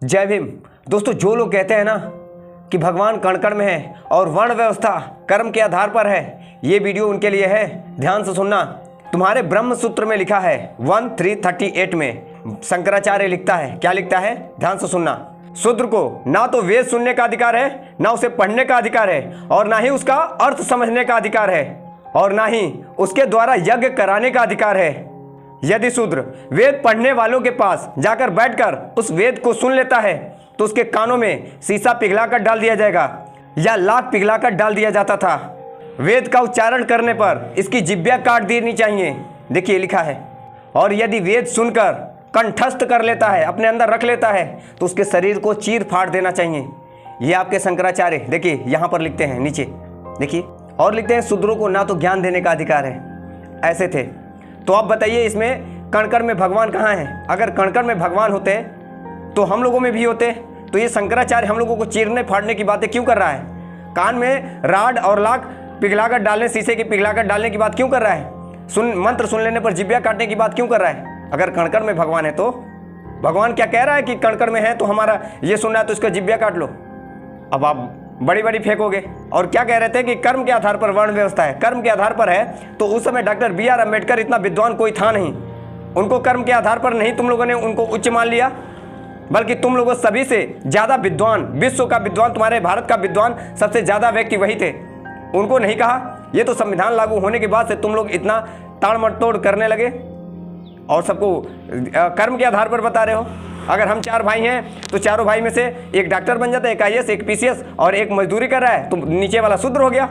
जय भीम। दोस्तों, जो लोग कहते हैं ना कि भगवान कण कण में है और वर्ण व्यवस्था कर्म के आधार पर है, ये वीडियो उनके लिए है। ध्यान से सुनना। तुम्हारे ब्रह्म सूत्र में लिखा है 1338 में शंकराचार्य लिखता है, क्या लिखता है? ध्यान से सुनना। शूद्र को ना तो वेद सुनने का अधिकार है, ना उसे पढ़ने का अधिकार है, और ना ही उसका अर्थ समझने का अधिकार है, और ना ही उसके द्वारा यज्ञ कराने का अधिकार है। यदि शूद्र वेद पढ़ने वालों के पास जाकर बैठकर उस वेद को सुन लेता है तो उसके कानों में शीशा पिघलाकर डाल दिया जाएगा या लाख पिघलाकर डाल दिया जाता था। वेद का उच्चारण करने पर इसकी जिह्वा काट देनी चाहिए। देखिए लिखा है। और यदि वेद सुनकर कंठस्थ कर लेता है, अपने अंदर रख लेता है, तो उसके शरीर को चीर फाड़ देना चाहिए। ये आपके शंकराचार्य देखिए यहाँ पर लिखते हैं, नीचे देखिए। और लिखते हैं शूद्रों को ना तो ज्ञान देने का अधिकार है। ऐसे थे। तो आप बताइए इसमें कण-कण में भगवान कहाँ हैं? अगर कण-कण में भगवान होते तो हम लोगों में भी होते। तो ये शंकराचार्य हम लोगों को चीरने फाड़ने की बातें क्यों कर रहा है? कान में राड और लाख पिघलाकर डालने, शीशे की पिघलाकर डालने की बात क्यों कर रहा है? मंत्र सुन लेने पर जिह्वा काटने की बात क्यों कर रहा है? अगर कण-कण में भगवान है तो भगवान क्या कह रहा है कि कण-कण में है तो हमारा ये सुनना है तो इसका जिह्वा काट लो। अब आप बड़ी बड़ी फेंकोगे। और क्या कह रहे थे कि कर्म के आधार पर वर्ण व्यवस्था है, कर्म के आधार पर है। तो उस समय डॉक्टर बी आर अम्बेडकर इतना विद्वान कोई था नहीं, उनको कर्म के आधार पर नहीं तुम लोगों ने उनको उच्च मान लिया, बल्कि तुम लोगों सभी से ज़्यादा विद्वान, विश्व का विद्वान, तुम्हारे भारत का विद्वान सबसे ज़्यादा व्यक्ति वही थे। उनको नहीं कहा। ये तो संविधान लागू होने के बाद से तुम लोग इतना ताड़ मटोड़ करने लगे और सबको कर्म के आधार पर बता रहे हो। अगर हम 4 भाई हैं तो चारों भाई में से एक डॉक्टर बन जाता है, एक IAS, एक PCS और एक मजदूरी कर रहा है, तो नीचे वाला शूद्र हो गया।